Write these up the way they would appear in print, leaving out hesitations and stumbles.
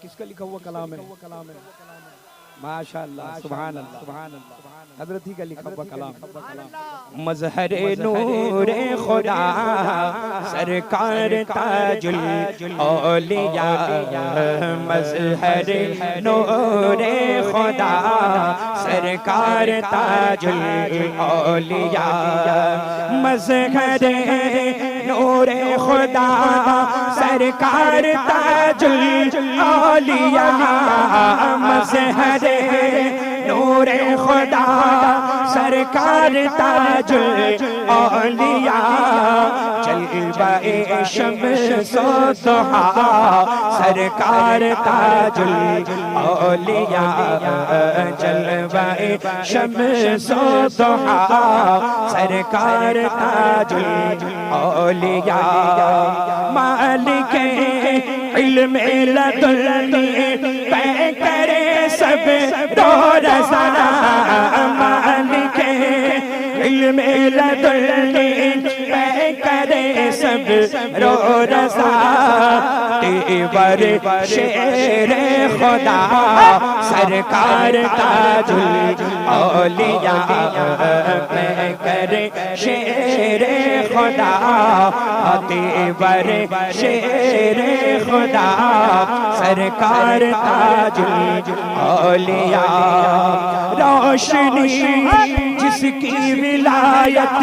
کس کا لکھا ہوا کلام ہے؟ ماشاءاللہ سبحان اللہ سبحان اللہ حضرت ہی کا لکھا ہوا کلام. مظہر نور خدا سرکار تاج الاولیاء. مظہر نور خدا سرکار تاج الاولیاء. مظہر نور خدا سرکار تاج الاولیاء. مظہر نور خدا سرکار تاج الاولیاء. جلوہ شمس و ضحیٰ سرکار تاج الاولیاء. جلوہ شمس و ضحیٰ سرکار تاج الاولیاء. مالک علم لدنی پہ کرے سب رو رضا. مالک علم لدنی پہ کرے سب رو رضا. تیور شیر خدا سرکار تاج الاولیاء. پہ کرے شیر خدا تیور شیر خدا سرکار تاج الاولیاء. روشنی جس کی ولایت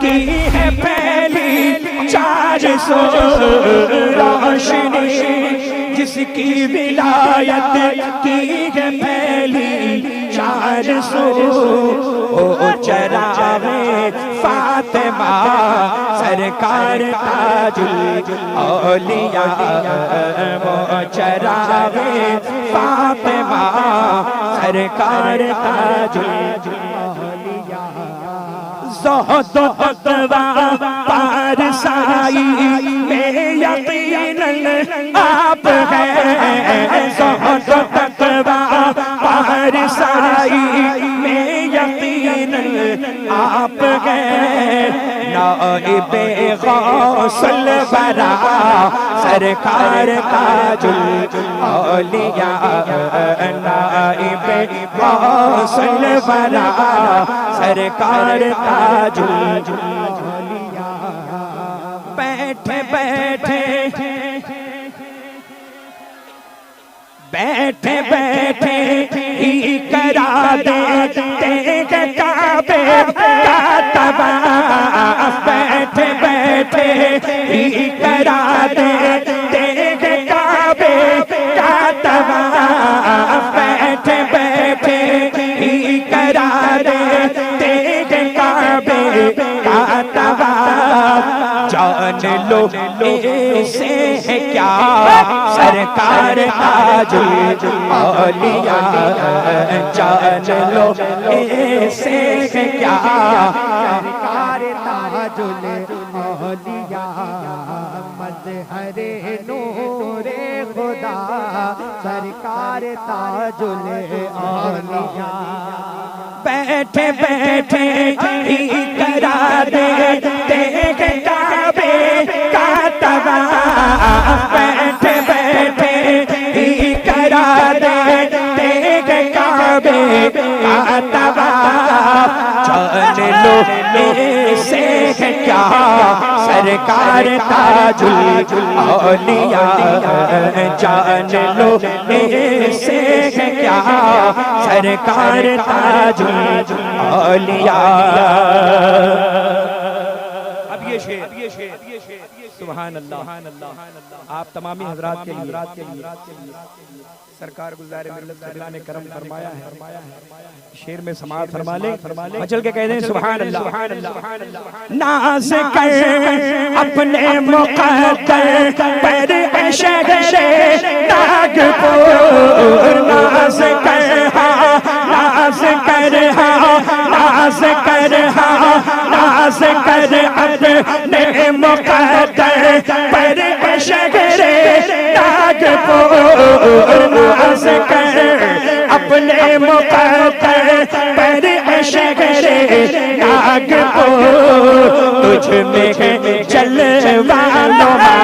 کی ہے پھیلی 400. روشنی جس کی ولایت کی ہے پھیلی 400. او چراغ فاطمہ سرکار تاج الاولیاء. وہ چراغ فاطمہ سرکار تاج الاولیاء. زہد و تقویٰ پارسائی میں یقیناً آپ ہیں. زہد و تقویٰ پارسائی میں یقیناً آپ ہیں. نائب غوث الورا سرکار تاج الاولیاء. نائب غوث الورا سرکار تاج الاولیاء. بیٹھے بیٹھے بیٹھے بیٹھے ہی کرا دیتے کعبے کا طواف. بیٹھے بیٹھے ہی کرا دیتے کعبے کا طواف. بیٹھے بیٹھے ہی کرا دیتے کعبے کا طواف. جان لو ایسے ہے کیا سرکار تاج الاولیاء. جان لو ایسے ہے کیا سرکار تاج الاولیاء. مظہر نور خدا سرکار تاج الاولیاء. بیٹھے بیٹھے ہی کرا دیتے کعبے کا طواف. بیٹھے بیٹھے ہی کرا دیتے کعبے کا طواف. جان لو ایسے ہے کیا سرکار تاج الاولیاء. جان لو ایسے ہے کیا سرکار تاج الاولیاء. اب یہ شعر سبحان اللہ. آپ تمامی حضرات کے لیے سرکار گزار ملت اللہ نے کرم فرمایا ہے. شعر میں سماعت فرما لیں. چل کے کہہ دیں سبحان اللہ. ناز کر اپنے مقدر پر شہر ناگپور. ناز کر ناز کر ناز کر ناز کر اپنے مقدر پر شہر ناگپور. ناز کر اپنے مقدر پر شہر ناگپور. تجھ میں جلوہ نما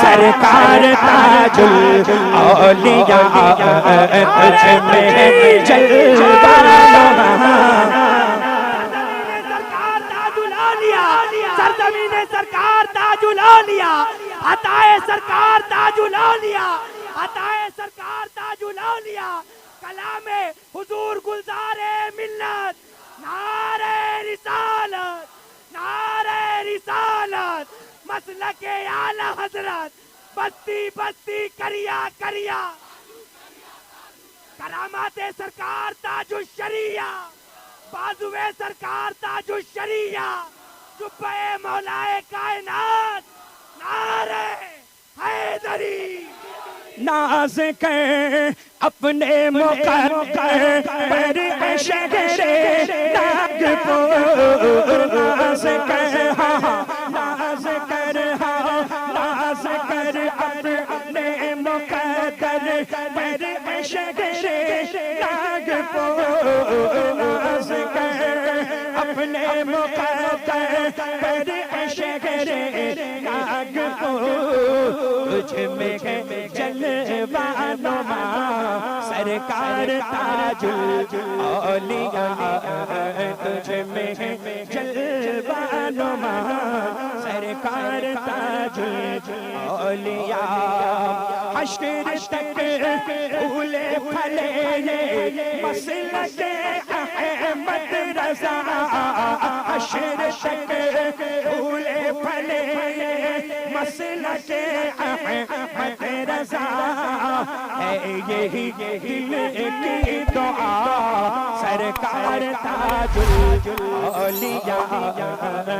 سرکار سرکار تاج الاولیاء تجھ میں جلوہ سرزمین سرکار تاج الاولیاء عطائے سرکار تاج الاولیاء عطائے سرکار تاج الاولیاء کلام حضور گلزار ملت نعرہ رسالت نعرہ رسالت مسلک اعلی حضرت بستی بستی کریا کریا کرامات سرکار تاج الشریعہ بازوے سرکار تاج الشریعہ جبہ مولائے کائنات نعرہ حیدری ناز کر اپنے مقدر پر شہر ناگپور ناز کر ناز کر ناز کر اپنے مقدر پر شہر ناگپور ناز کر اپنے مقدر پر شہر ناگپور تجھ میں ہے جلوہ نما سرکار تاج الاولیاء تجھ میں ہے جلوہ نما سرکار تاج الاولیاء حشر تک پھولے پھلے یہ مسلک احمد رضا حشر تک پھولے پھلے یہ مسلک احمد رضا ہے یہی دل کی دعا سرکار تاج الاولیاء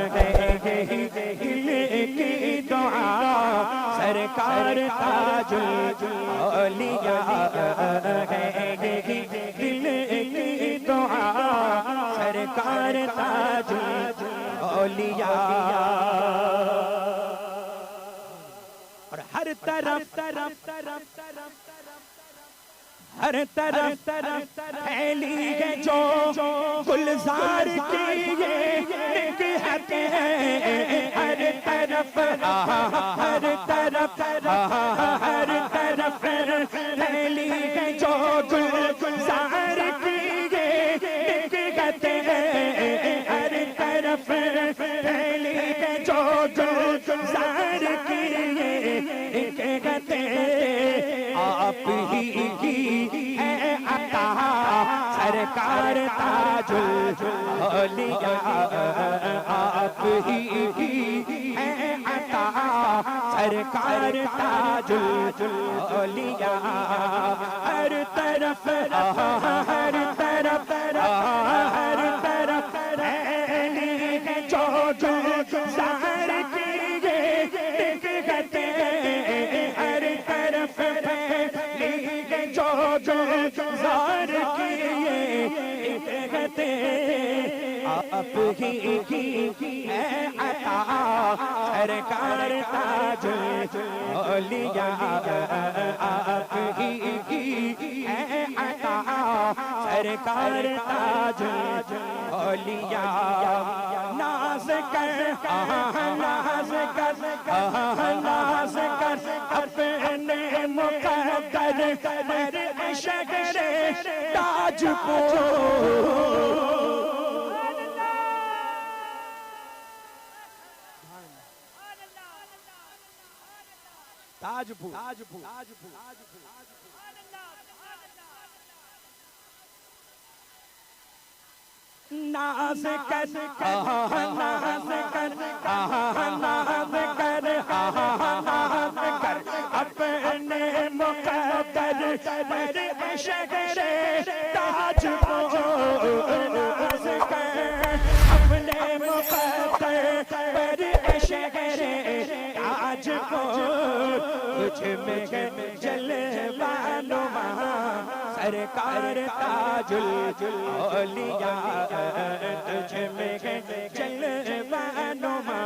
ہے یہی دل کی دعا سرکار تاج الاولیاء ہے یہی دل کی دعا سرکار تاج الاولیاء اور ہر طرف ہر طرف پھیلی ہے جو گلزار کی یہ نکہت ہے ہر طرف ہر طرف ہر طرف پھیلی ہے جو گلزار کی یہ نکہت ہے ہر طرف پھیلی ہے جو گلزار کی یہ نکہت ہے آپ ہی کی ہے عطا سرکار تاج الاولیاء آپ ہی کی ہے عطا سرکار تاج الاولیاء ہر طرف ہر طرف ہر طرف پھیلی ہے جو گلزار کی یہ نکہت ہے ہر طرف پھیلی ہے جو گلزار کی یہ نکہت ہے آپ ہی کی ہے عطا سرکار تاج الاولیاء آپ ہی کی ہے عطا سرکار تاج الاولیاء ناز کر ناز کر ناز کر اپنے مقدر پر شہر تاج پور تاجپور ناز کر ناز کر ناز کر ناز کر اپنے مقدر پر شہر تاجپور ناز کر اپنے مقدر پر شہر تاجپور تجھ میں ہے جلوہ نما سرکار تاج الاولیاء تجھ میں ہے جلوہ نما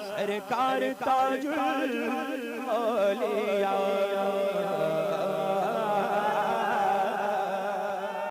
سرکار تاج الاولیاء